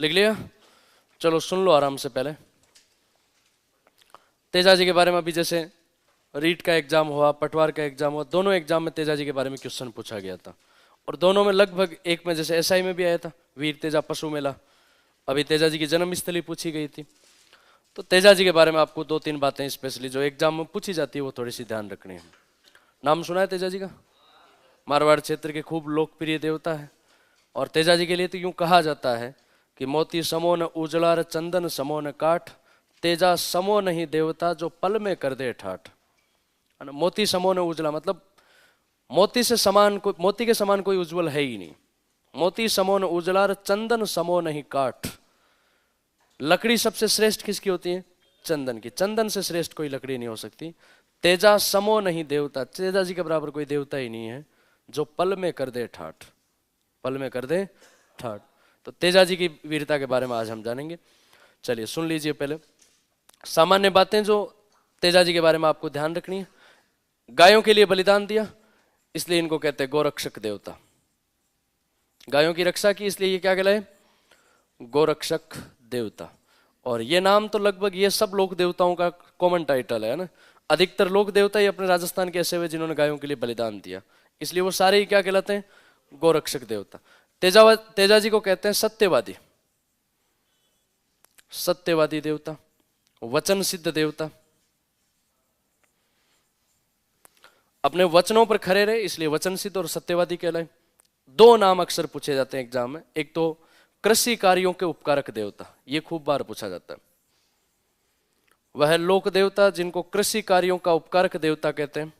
लिख लिया? चलो सुन लो आराम से। पहले तेजाजी के बारे में अभी जैसे रीट का एग्जाम हुआ, पटवार का एग्जाम हुआ, दोनों एग्जाम में तेजाजी के बारे में क्वेश्चन पूछा गया था और दोनों में लगभग एक में जैसे एसआई में भी आया था वीर तेजा पशु मेला, अभी तेजाजी की जन्मस्थली पूछी गई थी। तो तेजाजी के बारे में आपको दो तीन बातें स्पेशली जो एग्जाम में पूछी जाती है वो थोड़ी सी ध्यान रखनी है। नाम सुना है तेजाजी का? मारवाड़ क्षेत्र के खूब लोकप्रिय देवता है और तेजाजी के लिए तो यूं कहा जाता है कि मोती समो न उजलार चंदन समो न काठ, तेजा समो नहीं देवता जो पल में कर दे ठाठ। है ना? मोती समो न उजला मतलब मोती से समान कोई, मोती के समान कोई उज्जवल है ही नहीं। मोती समो न उजलार चंदन समो नहीं काठ। लकड़ी सबसे श्रेष्ठ किसकी होती है? चंदन की। चंदन से श्रेष्ठ कोई लकड़ी नहीं हो सकती। तेजा समो नहीं देवता, तेजा जी के बराबर कोई देवता ही नहीं है जो पल में कर दे ठाठ, पल में कर दे ठाठ। तो तेजा जी की वीरता के बारे में आज हम जानेंगे। चलिए सुन लीजिए। पहले सामान्य बातें जो तेजा जी के बारे में आपको ध्यान रखनी है। गायों के लिए बलिदान दिया इसलिए इनको कहते हैं गोरक्षक देवता। गायों की रक्षा की इसलिए ये क्या कहलाए? गोरक्षक देवता। और ये नाम तो लगभग ये सब लोक देवताओं का कॉमन टाइटल है ना। अधिकतर लोक देवता ही अपने राजस्थान के ऐसे हुए जिन्होंने गायों के लिए बलिदान दिया, इसलिए वो सारे ही क्या कहलाते हैं? गोरक्षक देवता। तेजाजी को कहते हैं सत्यवादी, सत्यवादी देवता, वचन सिद्ध देवता। अपने वचनों पर खड़े रहे इसलिए वचन सिद्ध और सत्यवादी कहलाए। दो नाम अक्सर पूछे जाते हैं एग्जाम में, एक तो कृषि कार्यों के उपकारक देवता, ये खूब बार पूछा जाता है। वह लोक देवता जिनको कृषि कार्यों का उपकारक देवता कहते हैं।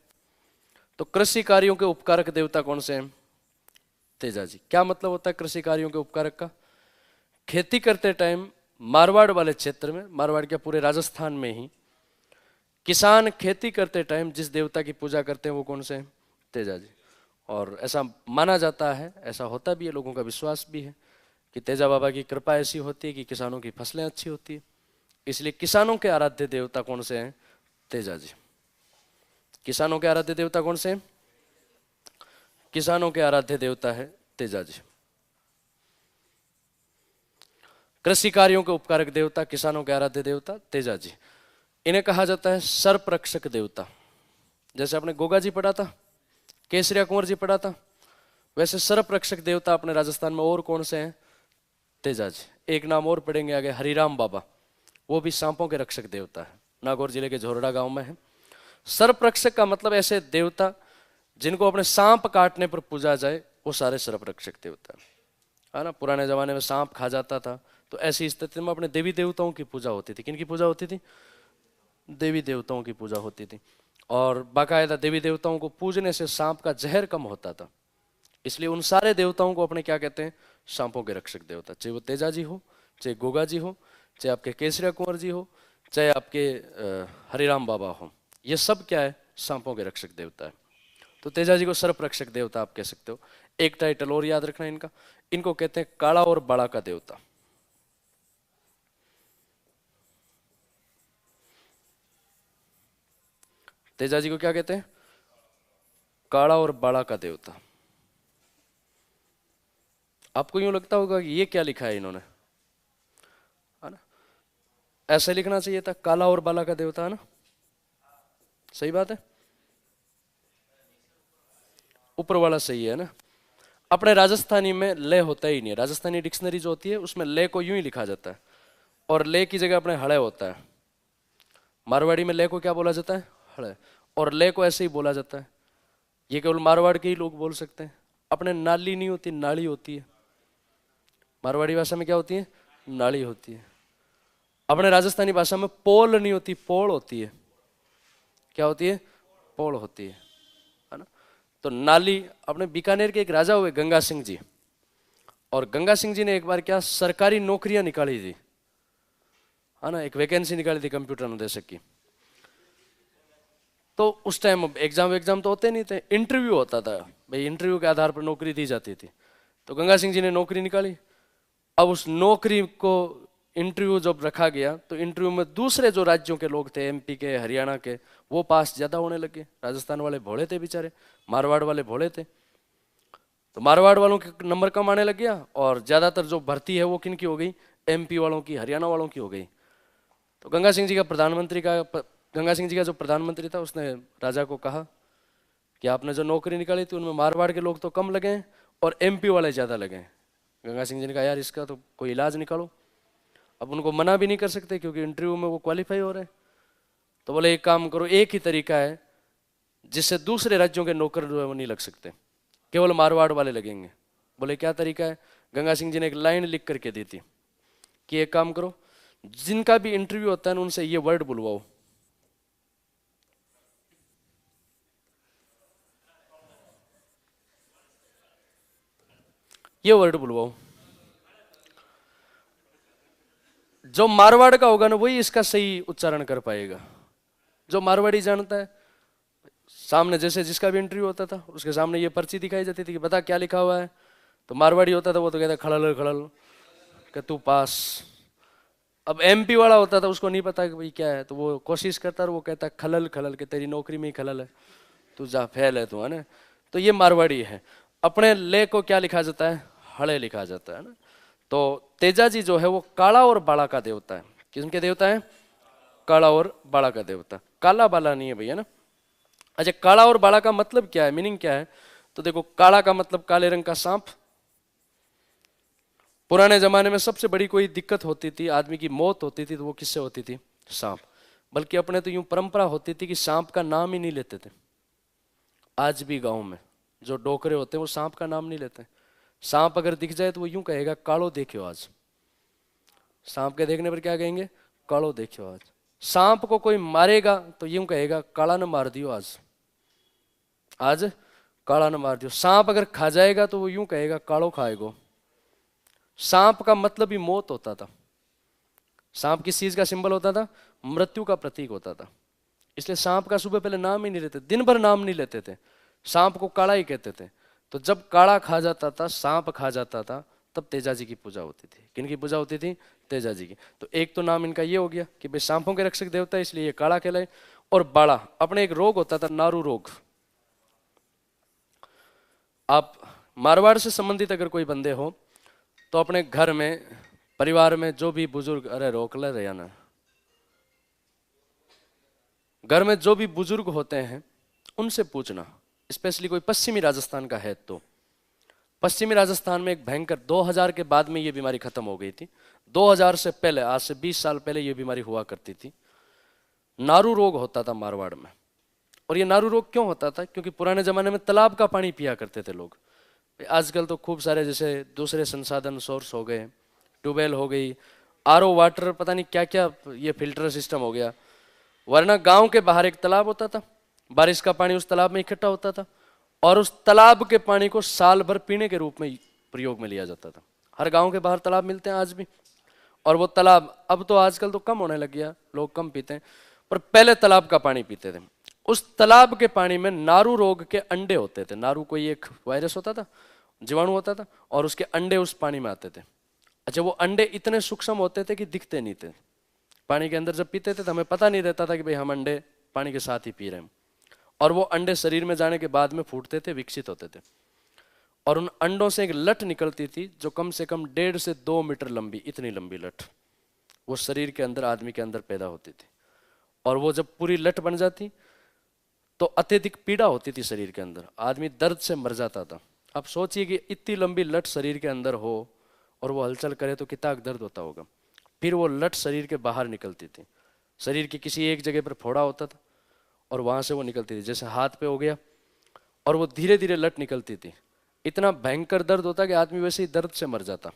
तो कृषि कार्यों के उपकारक देवता कौन से हैं? तेजाजी। क्या मतलब होता है कृषि कार्यों के उपकारक का? खेती करते टाइम मारवाड़ वाले क्षेत्र में, मारवाड़ के पूरे राजस्थान में ही किसान खेती करते टाइम जिस देवता की पूजा करते हैं वो कौन से हैं? तेजाजी। और ऐसा माना जाता है, ऐसा होता भी है, लोगों का विश्वास भी है कि तेजा बाबा की कृपा ऐसी होती है कि किसानों की फसलें अच्छी होती है, इसलिए किसानों के आराध्य देवता कौन से हैं? तेजाजी। किसानों के आराध्य देवता कौन से हैं? किसानों के आराध्य देवता है तेजाजी। कृषि कार्यों के उपकारक देवता, किसानों के आराध्य देवता तेजाजी। इन्हें कहा जाता है सर्प रक्षक देवता। जैसे आपने गोगा जी पढ़ा था, केसरिया कुंवर जी पढ़ा था, वैसे सर्प रक्षक देवता अपने राजस्थान में और कौन से हैं? तेजाजी। एक नाम और पढ़ेंगे आगे, हरिराम बाबा, वो भी सांपों के रक्षक देवता है, नागौर जिले के झोरड़ा गांव में है। सर्प रक्षक का मतलब ऐसे देवता जिनको अपने सांप काटने पर पूजा जाए, वो सारे सर्प रक्षक देवता है ना। पुराने जमाने में सांप खा जाता था, तो ऐसी स्थिति में अपने देवी देवताओं की पूजा होती थी। किनकी पूजा होती थी? देवी देवताओं की पूजा होती थी। और बाकायदा देवी देवताओं को पूजने से सांप का जहर कम होता था, इसलिए उन सारे देवताओं को अपने क्या कहते हैं? सांपों के रक्षक देवता। चाहे वो तेजाजी हो, चाहे गोगा जी हो, चाहे आपके केसरिया कुंवर जी हो, चाहे आपके हरिराम बाबा हो, ये सब क्या है? सांपों के रक्षक देवता है। तो तेजाजी को सर्प रक्षक देवता आप कह सकते हो। एक टाइटल और याद रखना इनका, इनको कहते हैं काला और बाड़ा का देवता। तेजाजी को क्या कहते हैं? काला और बाड़ा का देवता। आपको यूं लगता होगा कि ये क्या लिखा है इन्होंने, है ना? ऐसे लिखना चाहिए था, काला और बाला का देवता, है ना? सही बात है, ऊपर वाला सही है ना। अपने राजस्थानी में ले होता ही नहीं है। राजस्थानी डिक्शनरी जो होती है उसमें ले को यूं ही लिखा जाता है और ले की जगह अपने हड़े होता है। मारवाड़ी में ले को क्या बोला जाता है? हड़े। और ले को ऐसे ही बोला जाता है। ये केवल मारवाड़ के ही लोग बोल सकते हैं। अपने नाली नहीं होती, नाली होती है। मारवाड़ी भाषा में क्या होती है? नाली होती है। अपने राजस्थानी भाषा में पोल नहीं होती, पोल होती है। क्या होती है? पोल होती है ना। तो नाली, अपने बीकानेर के एक राजा हुए गंगा सिंह जी, और गंगा सिंह जी ने एक बार क्या सरकारी नौकरियां निकाली थी, है ना। एक वैकेंसी निकाली थी कंप्यूटर अनुदेशक की। तो उस टाइम एग्जाम तो होते नहीं थे, इंटरव्यू होता था भाई, इंटरव्यू के आधार पर नौकरी दी जाती थी। तो गंगा सिंह जी ने नौकरी निकाली। अब उस नौकरी को इंटरव्यू जब रखा गया तो इंटरव्यू में दूसरे जो राज्यों के लोग थे, एमपी के, हरियाणा के, वो पास ज्यादा होने लगे। राजस्थान वाले भोले थे बेचारे, मारवाड़ वाले भोले थे, तो मारवाड़ वालों के नंबर कम आने लग गया और ज्यादातर जो भर्ती है वो किन की हो गई? MP वालों की, हरियाणा वालों की हो गई। तो गंगा सिंह जी का जो प्रधानमंत्री था, उसने राजा को कहा कि आपने जो नौकरी निकाली थी उनमें मारवाड़ के लोग तो कम लगे हैं और MP वाले ज़्यादा लगे हैं। गंगा सिंह जी ने कहा यार इसका तो कोई इलाज निकालो। अब उनको मना भी नहीं कर सकते क्योंकि इंटरव्यू में वो क्वालिफाई हो रहे हैं। तो बोले एक काम करो, एक ही तरीका है जिससे दूसरे राज्यों के नौकर जो है वो नहीं लग सकते, केवल मारवाड़ वाले लगेंगे। बोले क्या तरीका है? गंगा सिंह जी ने एक लाइन लिख करके दी थी कि एक काम करो, जिनका भी इंटरव्यू होता है ना उनसे ये वर्ड बुलवाओ, ये वर्ड बुलवाओ। जो मारवाड़ का होगा ना वही इसका सही उच्चारण कर पाएगा। जो मारवाड़ी जानता है, सामने जैसे जिसका भी इंटरव्यू होता था उसके सामने ये पर्ची दिखाई जाती थी कि बता क्या लिखा हुआ है। तो मारवाड़ी होता था वो तो कहता खड़ल खड़ल कि तू पास। अब MP वाला होता था उसको नहीं पता कि भाई क्या है, तो वो कोशिश करता और वो कहता खलल खलल कि तेरी नौकरी में ही खलल है, तू जा फेल है तू, है ना। तो ये मारवाड़ी है। अपने ले को क्या लिखा जाता है? हड़े लिखा जाता है ना। तो तेजा जी जो है वो काला और बाला का देवता है। किसके देवता है? काला और बाला का देवता। काला बाला नहीं है भैया ना। अच्छा, काला और बाला का मतलब क्या है, मीनिंग क्या है? तो देखो, काला का मतलब काले रंग का सांप। पुराने जमाने में सबसे बड़ी कोई दिक्कत होती थी, आदमी की मौत होती थी, तो वो किससे होती थी? सांप। बल्कि अपने तो यूं परंपरा होती थी कि सांप का नाम ही नहीं लेते थे। आज भी गांव में जो डोकरे होते हैं वो सांप का नाम नहीं लेते। सांप अगर दिख जाए तो वो यूं कहेगा कालो देखियो आज। सांप के देखने पर क्या कहेंगे? कालो देखियो आज। सांप को कोई मारेगा तो यूं कहेगा काला न मार दियो आज, आज काला न मार दियो। सांप अगर खा जाएगा तो वो यूं कहेगा कालो खाएगो। सांप का मतलब ही मौत होता था। सांप किस चीज का सिंबल होता था? मृत्यु का प्रतीक होता था। इसलिए सांप का सुबह पहले नाम ही नहीं लेते, दिन भर नाम नहीं लेते थे, सांप को काला ही कहते थे। तो जब काला खा जाता था, सांप खा जाता था, तब तेजा जी की पूजा होती थी। किनकी पूजा होती थी? तेजा जी की। तो एक तो नाम इनका ये हो गया कि भाई सांपों के रक्षक देवता है, इसलिए ये काला कहलाए। और बाड़ा, अपने एक रोग होता था नारू रोग। आप मारवाड़ से संबंधित अगर कोई बंदे हो तो अपने घर में, परिवार में जो भी बुजुर्ग, अरे रोक ले रहे ना, घर में जो भी बुजुर्ग होते हैं उनसे पूछना, स्पेशली कोई पश्चिमी राजस्थान का है तो। पश्चिमी राजस्थान में एक भयंकर, 2000 के बाद में ये बीमारी खत्म हो गई थी। 2000 से पहले, आज से 20 साल पहले ये बीमारी हुआ करती थी। नारू रोग होता था मारवाड़ में। और ये नारू रोग क्यों होता था? क्योंकि पुराने जमाने में तालाब का पानी पिया करते थे लोग। आजकल तो खूब सारे जैसे दूसरे संसाधन सोर्स हो गए, ट्यूबवेल हो गई, RO वाटर, पता नहीं क्या क्या, ये फिल्टर सिस्टम हो गया। वरना गांव के बाहर एक तालाब होता था, बारिश का पानी उस तालाब में इकट्ठा होता था और उस तालाब के पानी को साल भर पीने के रूप में प्रयोग में लिया जाता था। हर गांव के बाहर तालाब मिलते हैं आज भी। और वो तालाब, अब तो आजकल तो कम होने लग गया, लोग कम पीते हैं, पर पहले तालाब का पानी पीते थे। उस तालाब के पानी में नारू रोग के अंडे होते थे। नारू कोई एक वायरस होता था, जीवाणु होता था, और उसके अंडे उस पानी में आते थे। अच्छा, वो अंडे इतने सूक्ष्म होते थे कि दिखते नहीं थे। पानी के अंदर जब पीते थे तो हमें पता नहीं रहता था कि भाई हम अंडे पानी के साथ ही पी रहे हैं। और वो अंडे शरीर में जाने के बाद में फूटते थे, विकसित होते थे, और उन अंडों से एक लट निकलती थी जो कम से कम 1.5 से 2 मीटर लंबी, इतनी लंबी लट वो शरीर के अंदर, आदमी के अंदर पैदा होती थी। और वो जब पूरी लट बन जाती तो अत्यधिक पीड़ा होती थी शरीर के अंदर, आदमी दर्द से मर जाता था। अब सोचिए कि इतनी लंबी लट शरीर के अंदर हो और वो हलचल करे तो कितना दर्द होता होगा। फिर वो लट शरीर के बाहर निकलती थी। शरीर की किसी एक जगह पर फोड़ा होता था और वहां से वो निकलती थी, जैसे हाथ पे हो गया, और वो धीरे धीरे लट निकलती थी। इतना भयंकर दर्द होता कि आदमी वैसे ही दर्द से मर जाता।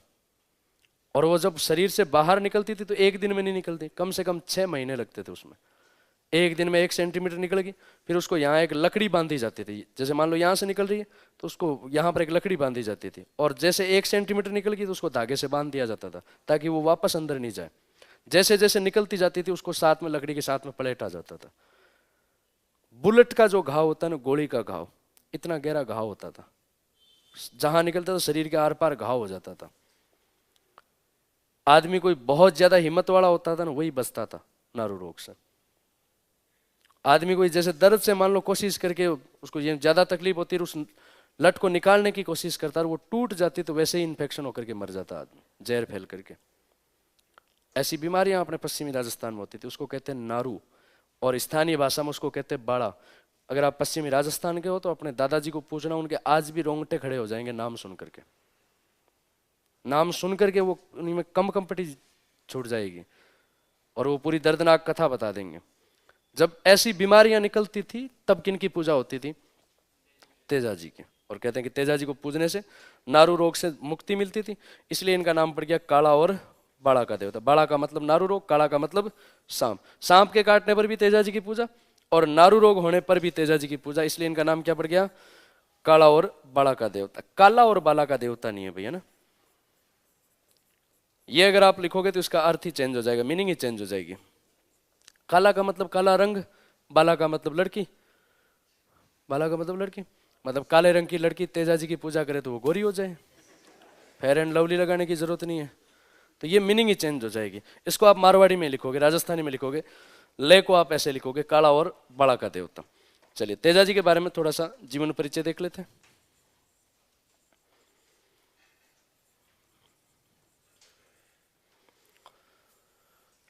और वो जब शरीर से बाहर निकलती थी तो एक दिन में नहीं निकलती, कम से कम 6 महीने लगते थे उसमें। एक दिन में 1 सेंटीमीटर निकल गई, फिर उसको यहाँ एक लकड़ी बांधी जाती थी। जैसे मान लो यहाँ से निकल रही है तो उसको यहाँ पर एक लकड़ी बांधी जाती थी, और जैसे 1 सेंटीमीटर निकल गई तो उसको धागे से बांध दिया जाता था ताकि वो वापस अंदर नहीं जाए। जैसे जैसे निकलती जाती थी उसको साथ में लकड़ी के साथ में पलटा जाता था। बुलेट का जो घाव होता है ना, गोली का घाव, इतना गहरा घाव होता था, जहां निकलता था शरीर के आर पार घाव हो जाता था। आदमी कोई बहुत ज्यादा हिम्मत वाला होता था ना, वही बचता था नारू रोग से। आदमी कोई जैसे दर्द से मान लो कोशिश करके उसको ये ज्यादा तकलीफ होती है, उस लट को निकालने की कोशिश करता है, वो टूट जाती तो वैसे ही इन्फेक्शन होकर के मर जाता आदमी, जहर फैल करके। ऐसी बीमारियां अपने पश्चिमी राजस्थान में होती थी, उसको कहते हैं नारू, और स्थानीय भाषा में उसको कहते हैं बाड़ा। अगर आप पश्चिमी राजस्थान के हो तो अपने दादाजी को पूछना, उनके आज भी रोंगटे खड़े हो जाएंगे नाम सुन करके। नाम सुन करके वो उन्हीं में कंपटी छूट जाएगी और वो पूरी दर्दनाक कथा बता देंगे। जब ऐसी बीमारियां निकलती थी तब किनकी पूजा होती थी? तेजा जी की। और कहते हैं कि तेजा जी को पूजने से नारू रोग से मुक्ति मिलती थी, इसलिए इनका नाम पड़ गया काला और बाड़ा का देवता। बाड़ा का मतलब नारू रोग, काला का मतलब सांप। सांप के काटने पर भी तेजा जी की पूजा और नारू रोग होने पर भी तेजा जी की पूजा, इसलिए इनका नाम क्या पड़ गया? काला और बाड़ा का देवता। काला और बाला का देवता नहीं है भैया ना। ये अगर आप लिखोगे तो इसका अर्थ ही चेंज हो जाएगा, मीनिंग ही चेंज हो जाएगी। काला का मतलब काला रंग, बाला का मतलब लड़की। बाला का मतलब लड़की, मतलब काले रंग की लड़की तेजा जी की पूजा करे तो वो गोरी हो जाए, फेयर एंड लवली लगाने की जरूरत नहीं है। तो ये मीनिंग ही चेंज हो जाएगी। इसको आप मारवाड़ी में लिखोगे, राजस्थानी में लिखोगे, ले को आप ऐसे लिखोगे, काला और बाड़ा का देवता। चलिए तेजा जी के बारे में थोड़ा सा जीवन परिचय देख लेते हैं।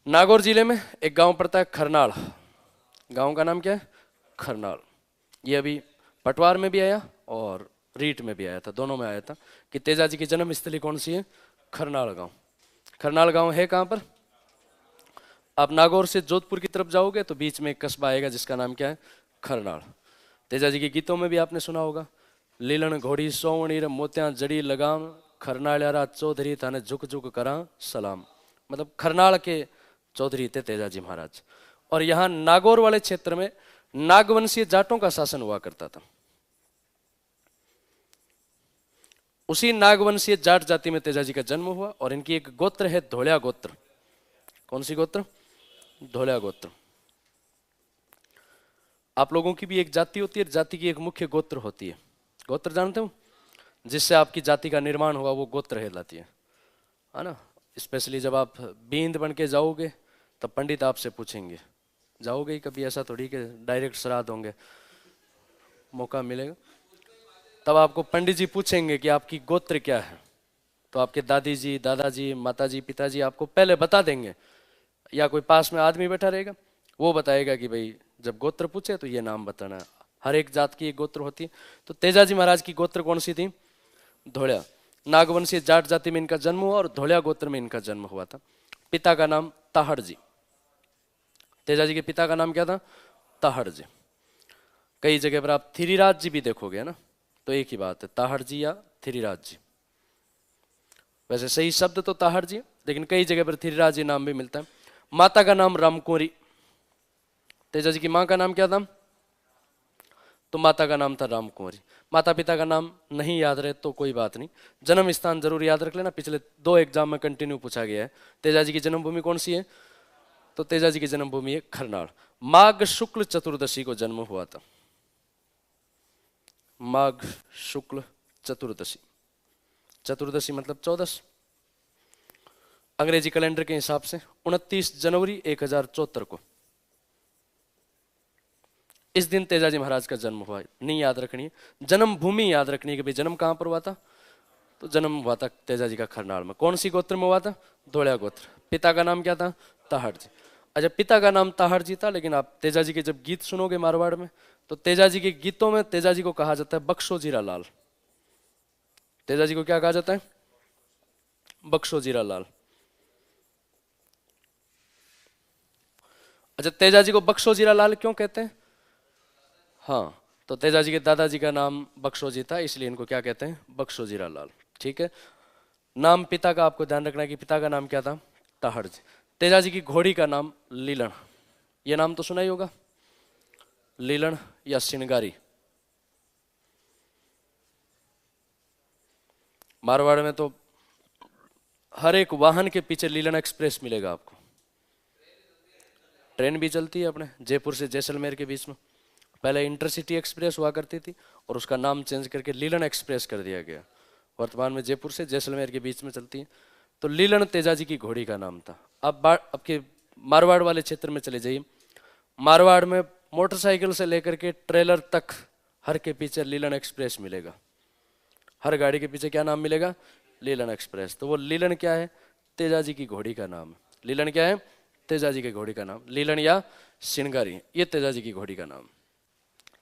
नागौर जिले में एक गांव पड़ता है खरनाल। गांव का नाम क्या है? खरनाल। ये अभी पटवार में भी आया और रीट में भी आया था, दोनों में आया था कि तेजा जी की जन्म स्थली कौन सी है? खरनाल गांव। खरनाल गांव है कहां पर? आप नागौर से जोधपुर की तरफ जाओगे तो बीच में एक कस्बा आएगा जिसका नाम क्या है? खरनाल। तेजा जी के गीतों में भी आपने सुना होगा, लीलन घोड़ी सोवणी रे मोत्या जड़ी लगाम, खरनाल्यारा चौधरी थाने झुक झुक करा सलाम। मतलब खरनाल के चौधरी थे तेजा जी महाराज। और यहाँ नागौर वाले क्षेत्र में नागवंशीय जाटों का शासन हुआ करता था। उसी नागवंशीय जाट जाति में तेजा जी का जन्म हुआ और इनकी एक गोत्र है धोलिया गोत्र। कौन सी गोत्र? धोलिया गोत्र। आप लोगों की भी एक जाति होती है, जाति की एक मुख्य गोत्र होती है। गोत्र जानते हो? जिससे आपकी जाति का निर्माण हुआ वो गोत्र कहलाती है ना। स्पेशली जब आप बींद बन के जाओगे तब पंडित आपसे पूछेंगे, जाओगे ही कभी, ऐसा थोड़ी कि डायरेक्ट श्राद्ध होंगे, मौका मिलेगा तब आपको पंडित जी पूछेंगे कि आपकी गोत्र क्या है। तो आपके दादी जी, दादाजी, माताजी, पिताजी आपको पहले बता देंगे, या कोई पास में आदमी बैठा रहेगा वो बताएगा कि भाई जब गोत्र पूछे तो ये नाम बताना है। हर एक जात की एक गोत्र होती है। तो तेजा जी महाराज की गोत्र कौन सी थी? धोलिया। नागवंशीय जाट जाति में इनका जन्म हुआ और धोलिया गोत्र में इनका जन्म हुआ था। पिता का नाम ताहड़ जी। तेजा जी के पिता का नाम क्या था? ताहड़ जी। कई जगह पर आप थिरीराज जी भी देखोगे ना, तो एक ही बात है, ताहड़ जी या थिरीराज जी। वैसे सही शब्द तो ताहड़ जी, लेकिन कई जगह पर थिरीराज जी नाम भी मिलता है। माता का नाम रामकुंवरी। तेजा जी की मां का नाम क्या था? तो माता का नाम था रामकुंवरी। माता पिता का नाम नहीं याद रहे तो कोई बात नहीं, जन्म स्थान जरूर याद रख लेना, पिछले 2 एग्जाम में कंटिन्यू पूछा गया है। तेजा जी की जन्मभूमि कौन सी है? तो तेजा जी की जन्मभूमि है खरनाल। माघ शुक्ल चतुर्दशी को जन्म हुआ था। माघ शुक्ल चतुर्दशी, चतुर्दशी मतलब 14। अंग्रेजी कैलेंडर के हिसाब से 29 जनवरी 1074 को इस दिन तेजा जी महाराज का जन्म हुआ। नहीं याद रखनी है, जन्मभूमि याद रखनी है कि भाई जन्म कहां पर हुआ था। तो जन्म हुआ था तेजा जी का खरनाल में। कौन सी गोत्र में हुआ था? धोलिया गोत्र। पिता का नाम क्या था? ताहड़ जी। अच्छा, पिता का नाम ताहड़ जी था, लेकिन आप तेजा जी के जब गीत सुनोगे मारवाड़ में तो तेजा जी के गीतों में तेजा जी को कहा जाता है बख्शो जीरा लाल। तेजा जी को क्या कहा जाता है? बख्शो जीरा लाल। अच्छा, तेजा जी को बख्शो जीरा लाल क्यों कहते हैं? हाँ, तो तेजा जी के दादाजी का नाम बख्शो जी था, इसलिए इनको क्या कहते हैं? बख्शो जीरा लाल। ठीक है। नाम पिता का आपको ध्यान रखना है कि पिता का नाम क्या था? ताहड़ जी। तेजा जी की घोड़ी का नाम लीलन। ये नाम तो सुना ही होगा, लीलन या सिनगारी। मारवाड़ में तो हर एक वाहन के पीछे लीलन एक्सप्रेस मिलेगा आपको। ट्रेन भी चलती है अपने जयपुर से जैसलमेर के बीच में। पहले इंटरसिटी एक्सप्रेस हुआ करती थी और उसका नाम चेंज करके लीलन एक्सप्रेस कर दिया गया। वर्तमान में जयपुर से जैसलमेर के बीच में चलती है। तो लीलन तेजा जी की घोड़ी का नाम था। अब आपके मारवाड़ वाले क्षेत्र में चले जाइए। मारवाड़ में मोटरसाइकिल से लेकर के ट्रेलर तक हर के पीछे लीलन एक्सप्रेस मिलेगा। हर गाड़ी के पीछे क्या नाम मिलेगा? लीलन एक्सप्रेस। तो वो लीलन क्या है? तेजा जी की घोड़ी का नाम है। लीलन क्या है? तेजाजी की घोड़ी का नाम। लीलन या सिंगारी, ये तेजाजी की घोड़ी का नाम।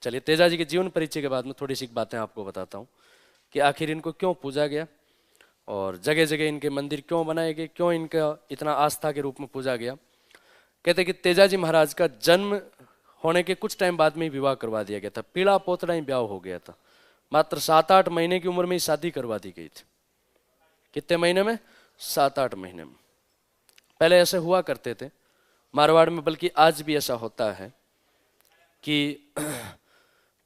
चलिए, तेजाजी के जीवन परिचय के बाद में थोड़ी सी बातें आपको बताता हूँ कि आखिर इनको क्यों पूजा गया और जगह जगह इनके मंदिर क्यों बनाए गए, क्यों इनका इतना आस्था के रूप में पूजा गया। कहते कि तेजाजी महाराज का जन्म होने के कुछ टाइम बाद में ही विवाह करवा दिया गया था। पीला पोतड़ा ही ब्याह हो गया था। मात्र 7-8 महीने की उम्र में ही शादी करवा दी गई थी। कितने महीने में? 7-8 महीने में। पहले ऐसे हुआ करते थे मारवाड़ में, बल्कि आज भी ऐसा होता है कि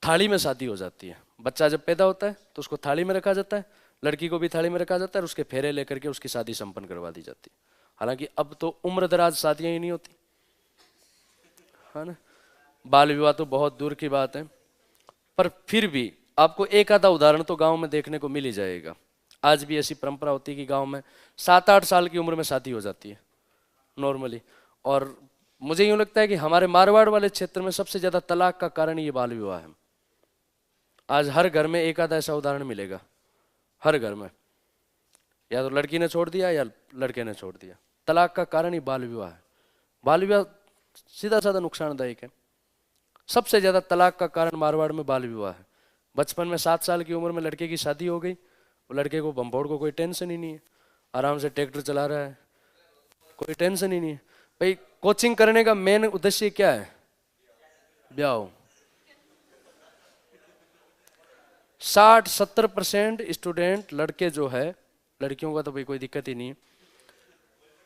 थाली में शादी हो जाती है। बच्चा जब पैदा होता है तो उसको थाली में रखा जाता है, लड़की को भी थाली में रखा जाता है और उसके फेरे लेकर के उसकी शादी संपन्न करवा दी जाती है। हालांकि अब तो उम्र दराज शादियां ही नहीं होती, है ना। बाल विवाह तो बहुत दूर की बात है, पर फिर भी आपको एक आधा उदाहरण तो गांव में देखने को मिल ही जाएगा। आज भी ऐसी परंपरा होती है कि गांव में 7-8 साल की उम्र में शादी हो जाती है नॉर्मली। और मुझे यूं लगता है कि हमारे मारवाड़ वाले क्षेत्र में सबसे ज्यादा तलाक का कारण ये बाल विवाह है। आज हर घर में एक आधा ऐसा उदाहरण मिलेगा, हर घर में, या तो लड़की ने छोड़ दिया या लड़के ने छोड़ दिया। तलाक का कारण ही बाल विवाह है। बाल विवाह सीधा साधा नुकसानदायक है। सबसे ज्यादा तलाक का कारण मारवाड़ में बाल विवाह है। बचपन में 7 साल की उम्र में लड़के की शादी हो गई, वो लड़के को बम्भोड़ को कोई टेंशन ही नहीं है, आराम से ट्रैक्टर चला रहा है, कोई टेंशन ही नहीं है। भाई, कोचिंग करने का मेन उद्देश्य क्या है? ब्याह। 60-70% स्टूडेंट लड़के जो है, लड़कियों का तो भाई कोई दिक्कत ही नहीं है,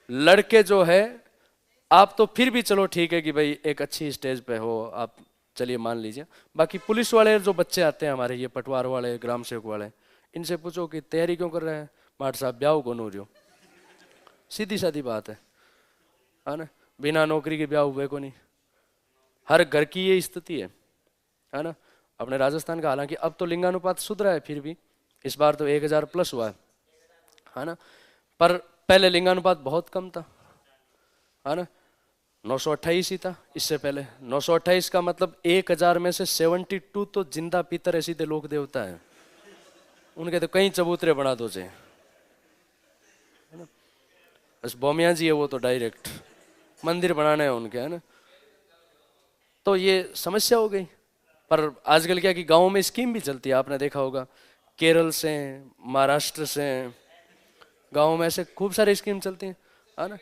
लड़के जो है आप तो फिर भी चलो ठीक है कि भाई एक अच्छी स्टेज पे हो आप, चलिए मान लीजिए। बाकी पुलिस वाले जो बच्चे आते हैं हमारे, ये पटवार वाले, ग्राम सेवक वाले, इनसे पूछो कि तैयारी क्यों कर रहे हैं? माट साहब ब्याह कौन हो रही हो। सीधी सादी बात है ना। बिना नौकरी के ब्याह हुए को नहीं। हर घर की ये स्थिति है ना। अपने राजस्थान का, हालांकि अब तो लिंगानुपात सुधरा है, फिर भी इस बार तो 1000+ हुआ है ना। पर पहले लिंगानुपात बहुत कम था, है ना। 928 ही था इससे पहले। 928 का मतलब 1000 में से 72 तो जिंदा पितर ऐसी थे, लोक देवता है, उनके तो कई चबूतरे बना दो जे, है ना। बस बोमिया जी है वो तो डायरेक्ट मंदिर बनाने हैं उनके, है ना। तो ये समस्या हो गई। पर आजकल क्या कि गाँव में स्कीम भी चलती है, आपने देखा होगा, केरल से, महाराष्ट्र से, गाँव में ऐसे खूब सारी स्कीम चलती हैं, है ना।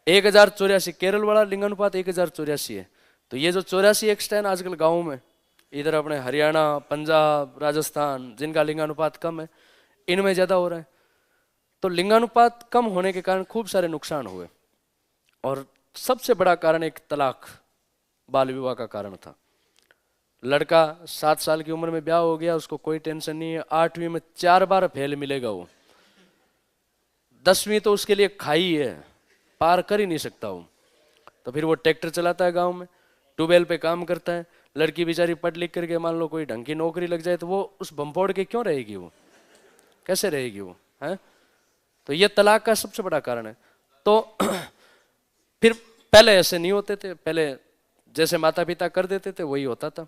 1084 केरल वाला लिंगानुपात 1084 है। तो ये जो 84 एक्स्ट्रा है ना आजकल गाँव में, इधर अपने हरियाणा, पंजाब, राजस्थान, जिनका लिंगानुपात कम है, इनमें ज्यादा हो रहा है। तो लिंगानुपात कम होने के कारण खूब सारे नुकसान हुए, और सबसे बड़ा कारण एक तलाक, बाल विवाह का कारण था। लड़का 7 साल की उम्र में ब्याह हो गया, उसको कोई टेंशन नहीं है, 8वीं में 4 बार फेल मिलेगा वो, 10वीं तो उसके लिए खाई है, पार कर ही नहीं सकता वो। तो फिर वो ट्रैक्टर चलाता है गांव में, ट्यूबवेल पे काम करता है। लड़की बेचारी पढ़ लिख करके मान लो कोई ढंग की नौकरी लग जाए तो वो उस बम्फोड़ के क्यों रहेगी, वो कैसे रहेगी वो, है। तो ये तलाक का सबसे बड़ा कारण है। तो फिर पहले ऐसे नहीं होते थे, पहले जैसे माता पिता कर देते थे वही होता था।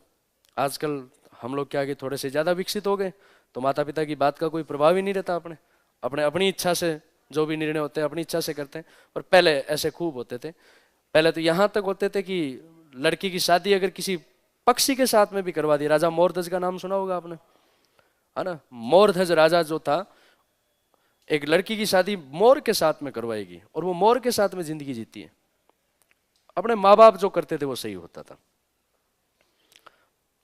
आजकल हम लोग क्या कि थोड़े से ज्यादा विकसित हो गए, तो माता पिता की बात का कोई प्रभाव ही नहीं रहता, अपने अपने अपनी इच्छा से जो भी निर्णय होते हैं अपनी इच्छा से करते हैं। और पहले ऐसे खूब होते थे। पहले तो यहाँ तक होते थे कि लड़की की शादी अगर किसी पक्षी के साथ में भी करवा दी, राजा मोरध्वज का नाम सुना होगा आपने, है ना। मोरध्वज राजा जो था, एक लड़की की शादी मोर के साथ में करवाएगी और वो मोर के साथ में जिंदगी जीती है। अपने माँ बाप जो करते थे वो सही होता था।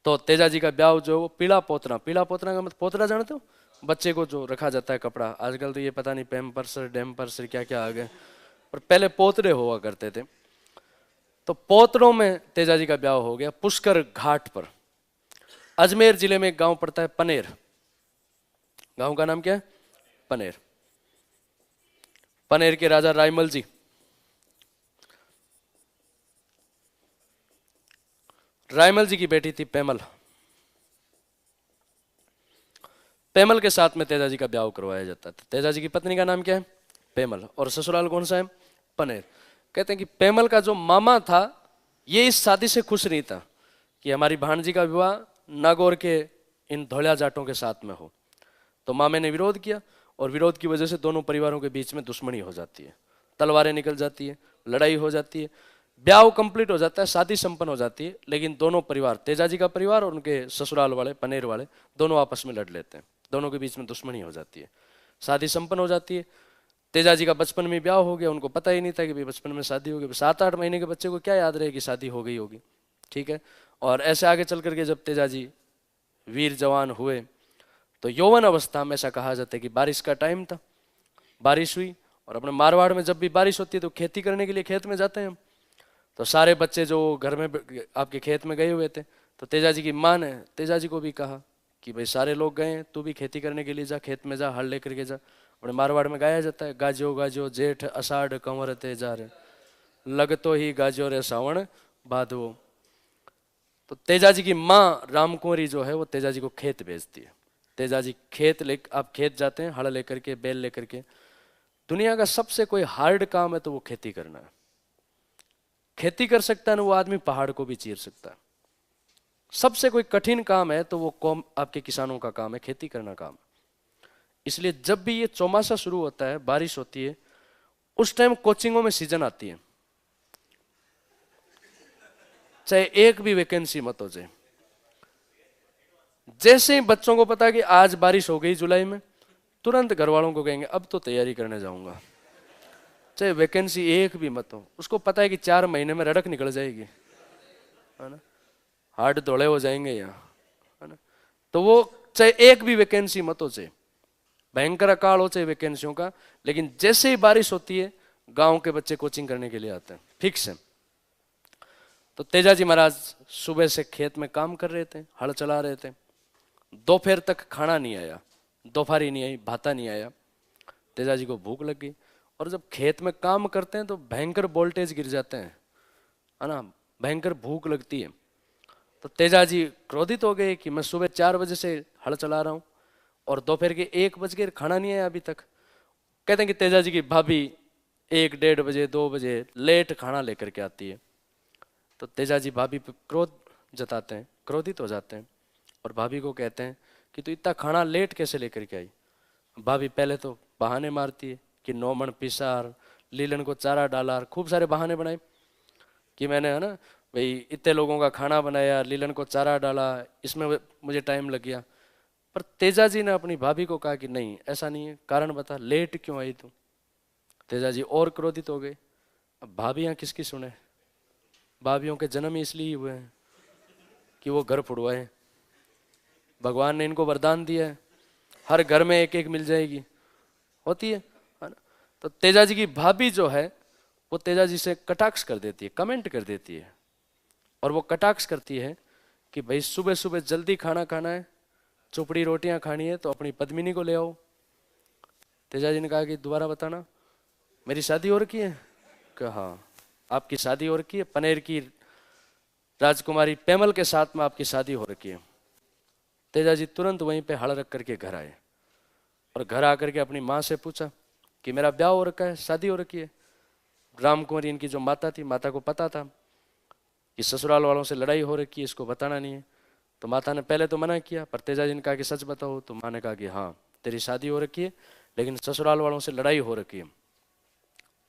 तो तेजाजी का ब्याह जो वो पीला पोतना, पीला पोतना का मतलब पोतरा जानते हो, बच्चे को जो रखा जाता है कपड़ा। आजकल तो ये पता नहीं पैम्पर्स डैम्पर्स क्या क्या आ गए, और पहले पोतरे हुआ करते थे। तो पोतरों में तेजाजी का ब्याह हो गया पुष्कर घाट पर। अजमेर जिले में एक गांव पड़ता है पनेर, गांव का नाम क्या है? पनेर। पनेर के राजा रायमल जी, रायमल जी की बेटी थी पेमल। पेमल के साथ में तेजाजी का ब्याह करवाया जाता था। तेजाजी की पत्नी का नाम क्या है? पेमल। और ससुराल कौन सा है? पनेर। कहते हैं कि पेमल का जो मामा था ये इस शादी से खुश नहीं था कि हमारी भाणजी का विवाह नागौर के इन धौलिया जाटों के साथ में हो। तो मामे ने विरोध किया और विरोध की वजह से दोनों परिवारों के बीच में दुश्मनी हो जाती है, तलवारें निकल जाती है, लड़ाई हो जाती है, ब्याह कंप्लीट हो जाता है, शादी संपन्न हो जाती है, लेकिन दोनों परिवार, तेजाजी का परिवार और उनके ससुराल वाले पनेर वाले, दोनों आपस में लड़ लेते हैं, दोनों के बीच में दुश्मनी हो जाती है, शादी संपन्न हो जाती है। तेजाजी का बचपन में ब्याह हो गया, उनको पता ही नहीं था कि भाई बचपन में शादी हो गई, 7-8 महीने के बच्चे को क्या याद रहे कि शादी हो गई होगी, ठीक है। और ऐसे आगे चल करके जब तेजाजी वीर जवान हुए तो यौवन अवस्था में ऐसा कहा जाता है कि बारिश का टाइम था, बारिश हुई, और अपने मारवाड़ में जब भी बारिश होती है तो खेती करने के लिए खेत में जाते हैं हम, तो सारे बच्चे जो घर में आपके खेत में गए हुए थे, तो तेजाजी की माँ ने तेजाजी को भी कहा कि भाई सारे लोग गए, तू भी खेती करने के लिए जा, खेत में जा, हल लेकर के जा। अपने मारवाड़ में गाया जाता है, गाजो गाजो जेठ अषाढ़ कंवर तेजार, लग तो ही गाजो रे सावण बाधवो। तो तेजाजी की माँ रामकुंवरी जो है वो तेजाजी को खेत भेजती है। तेजाजी आप खेत जाते हैं हल लेकर के, बैल लेकर के। दुनिया का सबसे कोई हार्ड काम है तो वो खेती करना है। खेती कर सकता है ना वो आदमी, पहाड़ को भी चीर सकता है। सबसे कोई कठिन काम है तो वो कौम आपके किसानों का काम है, खेती करना काम। इसलिए जब भी ये चौमासा शुरू होता है, बारिश होती है, उस टाइम कोचिंगों में सीजन आती है, चाहे एक भी वैकेंसी मत हो जाए। जैसे ही बच्चों को पता कि आज बारिश हो गई जुलाई में, तुरंत घर वालों को कहेंगे अब तो तैयारी करने जाऊंगा, चाहे वैकेंसी एक भी मत हो। उसको पता है कि 4 महीने में रड़क निकल जाएगी, है ना, हार्ड दौड़े हो जाएंगे यहाँ, है ना। तो वो चाहे एक भी वैकेंसी मत हो, चाहे भयंकर अकाल हो, चाहे वैकेंसियों का, लेकिन जैसे ही बारिश होती है गांव के बच्चे कोचिंग करने के लिए आते हैं, फिक्स है। तो तेजाजी महाराज सुबह से खेत में काम कर रहे थे, हल चला रहे थे। दोपहर तक खाना नहीं आया, दोपहरी नहीं आई, भाता नहीं आया। तेजाजी को भूख लग गई, और जब खेत में काम करते हैं तो भयंकर वोल्टेज गिर जाते हैं, है ना, भयंकर भूख लगती है। तो तेजाजी क्रोधित हो गए कि मैं सुबह 4 बजे से हल चला रहा हूँ और दोपहर के 1 बज गए, खाना नहीं आया अभी तक। कहते हैं कि तेजाजी की भाभी 1-1:30 बजे 2 बजे लेट खाना लेकर के आती है। तो तेजाजी भाभी पे क्रोध जताते हैं, क्रोधित हो जाते हैं, और भाभी को कहते हैं कि तू इतना खाना लेट कैसे लेकर के आई। भाभी पहले तो बहाने मारती है कि 9 मन पिसार, लीलन को चारा डाला, खूब सारे बहाने बनाए कि मैंने, है ना भाई, इतने लोगों का खाना बनाया, लीलन को चारा डाला, इसमें मुझे टाइम लग गया। पर तेजाजी ने अपनी भाभी को कहा कि नहीं, ऐसा नहीं है, कारण बता, लेट क्यों आई तू। तेजाजी और क्रोधित हो गए। अब भाभियाँ किसकी सुने, भाभियों के जन्म ही इसलिए हुए हैं कि वो घर फुड़वाए। भगवान ने इनको वरदान दिया है, हर घर में एक एक मिल जाएगी, होती है ना। तो तेजाजी की भाभी जो है वो तेजाजी से कटाक्ष कर देती है, कमेंट कर देती है, और वो कटाक्ष करती है कि भाई सुबह सुबह जल्दी खाना खाना है, चुपड़ी रोटियां खानी है तो अपनी पद्मिनी को ले आओ। तेजाजी ने कहा कि दोबारा बताना, मेरी शादी हो रखी है। कहा हाँ, आपकी शादी हो रखी है, पनेर की राजकुमारी पेमल के साथ में आपकी शादी हो रखी है। तेजाजी तुरंत वहीं पे हल रख करके घर आए, और घर आकर के अपनी माँ से पूछा कि मेरा ब्याह हो रखा है, शादी हो रखी है। रामकुंवरी इनकी जो माता थी, माता को पता था कि ससुराल वालों से लड़ाई हो रखी है, इसको बताना नहीं है। तो माता ने पहले तो मना किया, पर तेजाजी ने कहा कि सच बताओ। तो माँ ने कहा कि हाँ, तेरी शादी हो रखी है, लेकिन ससुराल वालों से लड़ाई हो रखी है।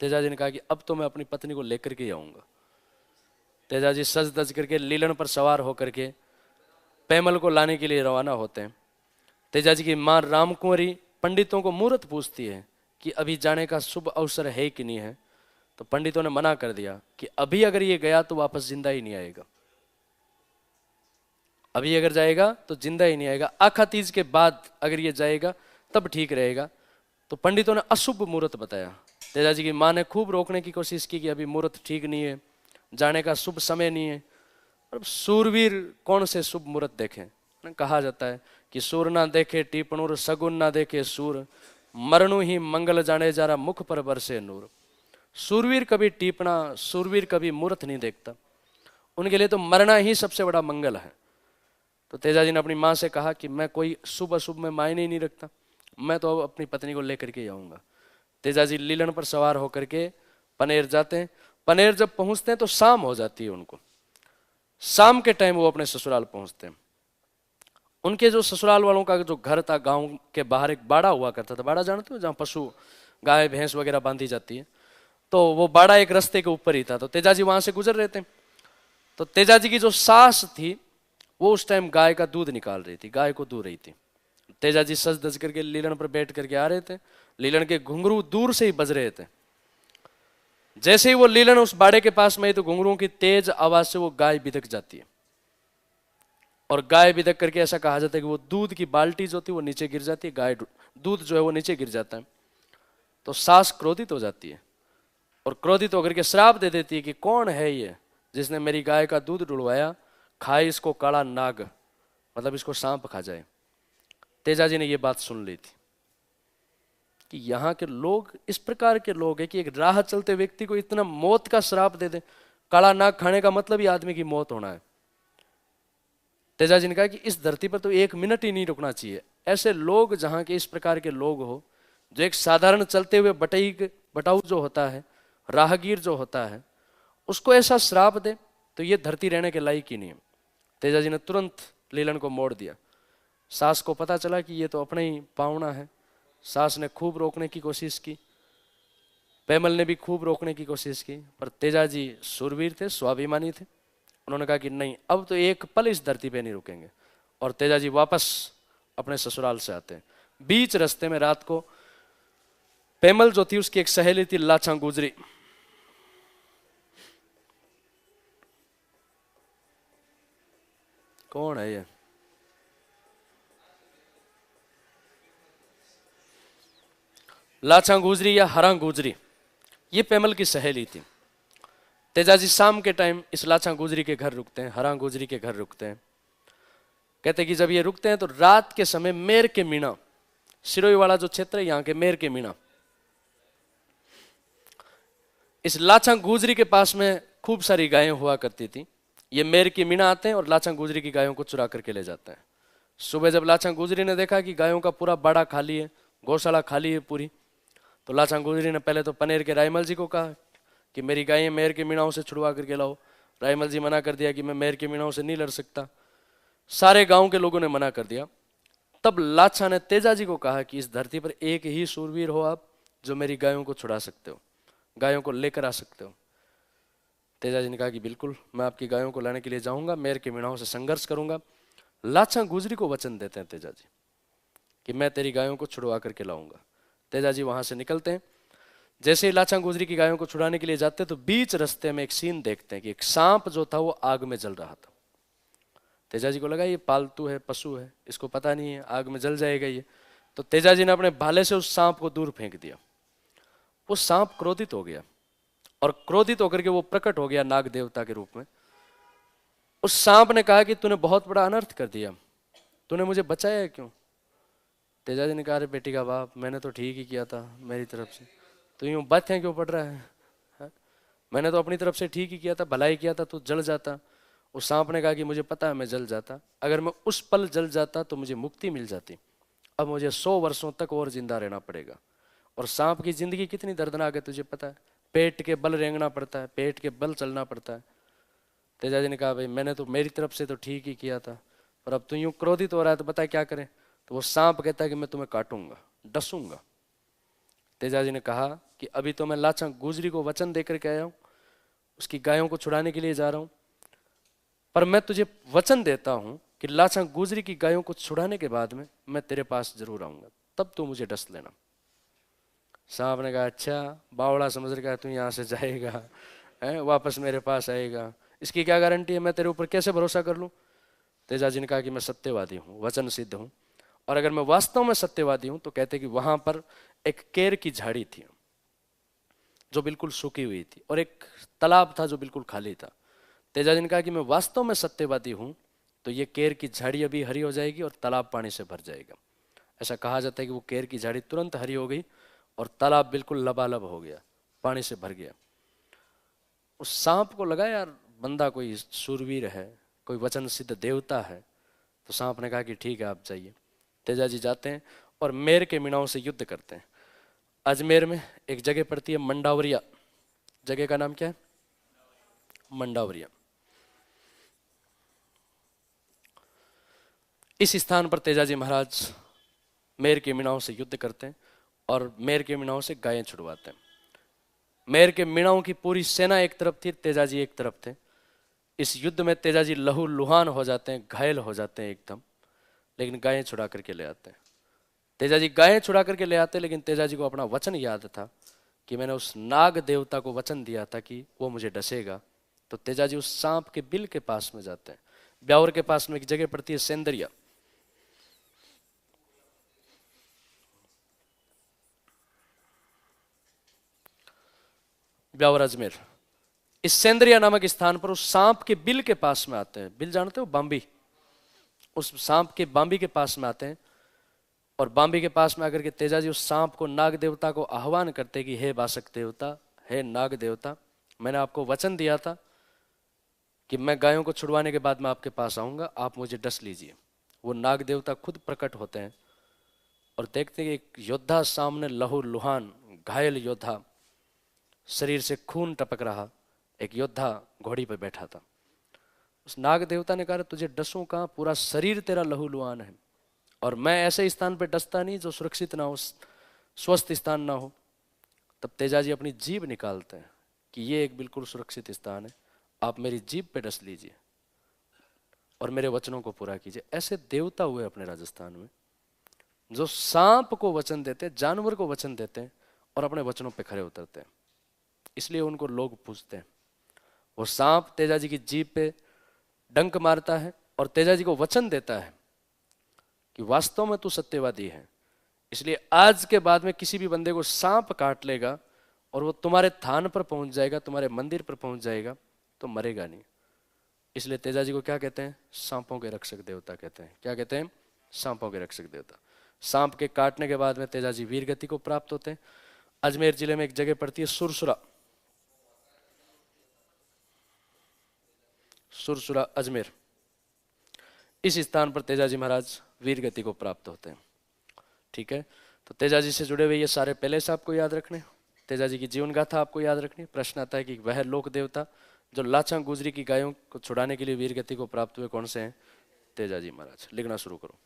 तेजाजी ने कहा कि अब तो मैं अपनी पत्नी को लेकर के आऊँगा। तेजाजी सज धज करके लीलन पर सवार होकर के पेमल को लाने के लिए रवाना होते हैं। तेजाजी की माँ रामकुंवरी पंडितों को मुहूर्त पूछती है कि अभी जाने का शुभ अवसर है कि नहीं है। तो पंडितों ने मना कर दिया कि अभी अगर ये गया तो वापस जिंदा ही नहीं आएगा, अभी अगर जाएगा तो जिंदा ही नहीं आएगा, आखा तीज के बाद अगर ये जाएगा तब ठीक रहेगा। तो पंडितों ने अशुभ मुहूर्त बताया। तेजाजी की माँ ने खूब रोकने की कोशिश की कि अभी मुहूर्त ठीक नहीं है, जाने का शुभ समय नहीं है। और सूरवीर कौन से शुभ मुहूर्त देखें। कहा जाता है कि सूर ना देखे टीपणुर, सगुन ना देखे सूर, मरणु ही मंगल जाने जारा, मुख पर बरसे नूर। सूरवीर कभी टीपना, सूरवीर कभी मुहूर्त नहीं देखता, उनके लिए तो मरना ही सबसे बड़ा मंगल है। तो तेजाजी ने अपनी माँ से कहा कि मैं कोई शुभ अशुभ में मायने ही नहीं रखता, मैं तो अब अपनी पत्नी को लेकर के आऊँगा। तेजाजी लीलन पर सवार होकर के पनेर जाते हैं। पनेर जब पहुँचते हैं तो शाम हो जाती है उनको। शाम के टाइम वो अपने ससुराल पहुँचते हैं। उनके जो ससुराल वालों का जो घर था, गांव के बाहर एक बाड़ा हुआ करता था। बाड़ा जानते हो, जहाँ पशु गाय भैंस वगैरह बांधी जाती है। तो वो बाड़ा एक रास्ते के ऊपर ही था। तो तेजाजी वहां से गुजर रहे थे। तो तेजाजी की जो सास थी वो उस टाइम गाय का दूध निकाल रही थी, गाय को दूह रही थी। तेजाजी सज धज करके लीलन पर बैठ करके आ रहे थे। लीलन के घुंघरू दूर से ही बज रहे थे। जैसे ही वो लीलन उस बाड़े के पास में आई तो घुंघरुओं की तेज आवाज से वो गाय बिदक जाती है। और गाय बिदक करके ऐसा कहा जाता है कि वो दूध की बाल्टी जो थी वो नीचे गिर जाती है, गाय दूध जो है वो नीचे गिर जाता है। तो सास क्रोधित हो जाती है और क्रोधित होकर के श्राप दे देती है कि कौन है ये जिसने मेरी गाय का दूध डुलवाया, खाए इसको काला नाग, मतलब इसको सांप खा जाए। तेजाजी ने ये बात सुन ली थी कि यहाँ के लोग इस प्रकार के लोग हैं कि एक राह चलते व्यक्ति को इतना मौत का श्राप दे दे। काला नाग खाने का मतलब ही आदमी की मौत होना है। तेजाजी ने कहा कि इस धरती पर तो 1 मिनट ही नहीं रुकना चाहिए। ऐसे लोग जहाँ के इस प्रकार के लोग हो, जो एक साधारण चलते हुए बटाऊ जो होता है, राहगीर जो होता है, उसको ऐसा श्राप दे तो ये धरती रहने के लायक ही नहीं है। तेजाजी ने तुरंत लीलन को मोड़ दिया। सास को पता चला कि ये तो अपना ही पावना है। सास ने खूब रोकने की कोशिश की, पैमल ने भी खूब रोकने की कोशिश की, पर तेजाजी शूरवीर थे, स्वाभिमानी थे। उन्होंने कहा कि नहीं, अब तो एक पल इस धरती पे नहीं रुकेंगे। और तेजाजी वापस अपने ससुराल से आते हैं। बीच रास्ते में रात को पैमल जो थी उसकी एक सहेली थी लाछा गुजरी। कौन है ये? लाछा गुजरी या हरा गुजरी, ये पैमल की सहेली थी। तेजाजी शाम के टाइम इस लाछा गुजरी के घर रुकते हैं, हरा गुजरी के घर रुकते हैं। कहते कि जब ये रुकते हैं तो रात के समय मेर के मीणा, सिरोही वाला जो क्षेत्र है यहाँ के मेर के मीणा, इस लाछा गुजरी के पास में खूब सारी गायें हुआ करती थी। ये मेर की मीणा आते हैं और लाछा गुजरी की गायों को चुरा करके ले जाते हैं। सुबह जब लाछा गुजरी ने देखा कि गायों का पूरा बाड़ा खाली है, गौशाला खाली है पूरी, तो लाछा गुजरी ने पहले तो पनेर के रायमल जी को कहा कि मेरी गायें मेर के मीणाओं से छुड़वा करके लाओ। रायमल जी मना कर दिया कि मैं मेर के मीणाओं से नहीं लड़ सकता। सारे गांव के लोगों ने मना कर दिया। तब लाछा ने तेजाजी को कहा कि इस धरती पर एक ही शूरवीर हो आप जो मेरी गायों को छुड़ा सकते हो, गायों को लेकर आ सकते हो। तेजाजी ने कहा कि बिल्कुल, मैं आपकी गायों को लाने के लिए जाऊंगा, मेर के मीणाओं से संघर्ष करूंगा। लाछा गुजरी को वचन देते हैं तेजाजी कि मैं तेरी गायों को छुड़वा करके लाऊंगा। तेजाजी वहां से निकलते हैं। जैसे ही लाछा गुजरी की गायों को छुड़ाने के लिए जाते हैं तो बीच रास्ते में एक सीन देखते हैं कि एक सांप जो था वो आग में जल रहा था। तेजाजी को लगा ये पालतू है, पशु है, इसको पता नहीं है आग में जल जाएगा ये। तो तेजाजी ने अपने भाले से उस सांप को दूर फेंक दिया। वो सांप क्रोधित हो गया और क्रोधित होकर के वो प्रकट हो गया नाग देवता के रूप में। उस सांप ने कहा कि तूने बहुत बड़ा अनर्थ कर दिया, तूने मुझे बचाया क्यों? तेजाजी ने कहा, अरे बेटी का बाप, मैंने तो ठीक ही किया था मेरी तरफ से, तो यूं बातें क्यों पड़ रहा है? हा? मैंने तो अपनी तरफ से ठीक ही किया था, भलाई किया था, तू जल जाता। उस सांप ने कहा कि मुझे पता है मैं जल जाता, अगर मैं उस पल जल जाता तो मुझे मुक्ति मिल जाती। अब मुझे 100 वर्षों तक और जिंदा रहना पड़ेगा। और सांप की जिंदगी कितनी दर्दनाक है तुझे पता है? पेट के बल रेंगना पड़ता है, पेट के बल चलना पड़ता है। तेजाजी ने कहा, भाई मैंने तो मेरी तरफ से तो ठीक ही किया था, पर अब तू यूं क्रोधित हो रहा है तो बता क्या करें? तो वो सांप कहता है कि मैं तुम्हें काटूंगा, डसूंगा। तेजाजी ने कहा कि अभी तो मैं लाछा गुजरी को वचन देकर के आया हूं, उसकी गायों को छुड़ाने के लिए जा रहा हूं, पर मैं तुझे वचन देता हूं कि लाछा गुजरी की गायों को छुड़ाने के बाद में मैं तेरे पास जरूर आऊंगा, तब तू मुझे डस लेना। सांप ने कहा, अच्छा बावड़ा समझ रखा तू यहां से जाएगा है, वापस मेरे पास आएगा, इसकी क्या गारंटी है? मैं तेरे ऊपर कैसे भरोसा कर लूं? तेजाजी ने कहा कि मैं सत्यवादी हूं, वचन सिद्ध हूं, और अगर मैं वास्तव में सत्यवादी हूं तो कहते कि वहां पर एक केर की झाड़ी थी जो बिल्कुल सूखी हुई थी और एक तालाब था जो बिल्कुल खाली था। तेजाजी ने कहा कि मैं वास्तव में सत्यवादी हूं तो ये केर की झाड़ी अभी हरी हो जाएगी और तालाब पानी से भर जाएगा। ऐसा कहा जाता है कि वो केर की झाड़ी तुरंत हरी हो गई और तालाब बिल्कुल लबालब हो गया, पानी से भर गया। उस सांप को लगा यार बंदा कोई शूरवीर है, कोई वचन सिद्ध देवता है। तो सांप ने कहा कि ठीक है आप जाइए। तेजाजी जाते हैं और मेर के मीणाओं से युद्ध करते हैं। अजमेर में एक जगह पड़ती है मंडावरिया, जगह का नाम क्या है? मंडावरिया। इस स्थान पर तेजाजी महाराज मेर के मीणाओं से युद्ध करते हैं और मेर के मीणाओं से गायें छुड़वाते हैं। मेर के मीणाओं की पूरी सेना एक तरफ थी, तेजाजी एक तरफ थे। इस युद्ध में तेजाजी लहू लुहान हो जाते हैं, घायल हो जाते हैं एकदम, लेकिन गायें छुड़ा करके ले आते हैं। तेजाजी गायें छुड़ा करके ले आते, लेकिन तेजाजी को अपना वचन याद था कि मैंने उस नाग देवता को वचन दिया था कि वो मुझे डसेगा। तो तेजाजी उस सांप के बिल के पास में जाते हैं। ब्यावर के पास में एक जगह पड़ती है सेंदरिया, ब्यावर अजमेर। इस सेंदरिया नामक स्थान पर उस सांप के बिल के पास में आते हैं। बिल जानते हो, बाम्बी। उस सांप के बाम्बी के पास में आते हैं और बाम्बी के पास में आकर के तेजाजी उस सांप को, नाग देवता को आह्वान करते कि हे बासक देवता, हे नाग देवता, मैंने आपको वचन दिया था कि मैं गायों को छुड़वाने के बाद मैं आपके पास आऊंगा, आप मुझे डस लीजिए। वो नाग देवता खुद प्रकट होते हैं और देखते हैं कि एक योद्धा सामने, लहू लुहान घायल योद्धा, शरीर से खून टपक रहा एक योद्धा घोड़ी पर बैठा था। उस नाग देवता ने कहा, तुझे डसूं कहाँ, पूरा शरीर तेरा लहू लुहान है और मैं ऐसे स्थान पर डसता नहीं जो सुरक्षित ना हो, स्वस्थ स्थान ना हो। तब तेजाजी अपनी जीभ निकालते हैं कि ये एक बिल्कुल सुरक्षित स्थान है, आप मेरी जीभ पे डस लीजिए और मेरे वचनों को पूरा कीजिए। ऐसे देवता हुए अपने राजस्थान में जो सांप को वचन देते, जानवर को वचन देते हैं और अपने वचनों पे खरे उतरते हैं, इसलिए उनको लोग पूछते हैं। वो सांप तेजाजी की जीभ पे डंक मारता है और तेजाजी को वचन देता है कि वास्तव में तू सत्यवादी है, इसलिए आज के बाद में किसी भी बंदे को सांप काट लेगा और वो तुम्हारे थान पर पहुंच जाएगा, तुम्हारे मंदिर पर पहुंच जाएगा, तो मरेगा नहीं। इसलिए तेजाजी को क्या कहते हैं? सांपों के रक्षक देवता कहते हैं। क्या कहते हैं? सांपों के रक्षक देवता। सांप के काटने के बाद में तेजाजी वीर गति को प्राप्त होते हैं। अजमेर जिले में एक जगह पड़ती है सुरसुरा, सुरसुरा अजमेर। इस स्थान पर तेजाजी महाराज वीर गति को प्राप्त होते हैं। ठीक है, तो तेजाजी से जुड़े हुए ये सारे पहले से आपको याद रखने, तेजाजी की जीवन गाथा आपको याद रखनी। प्रश्न आता है कि वह लोक देवता जो लाचा गुजरी की गायों को छुड़ाने के लिए वीर गति को प्राप्त हुए कौन से हैं? तेजाजी महाराज। लिखना शुरू करो।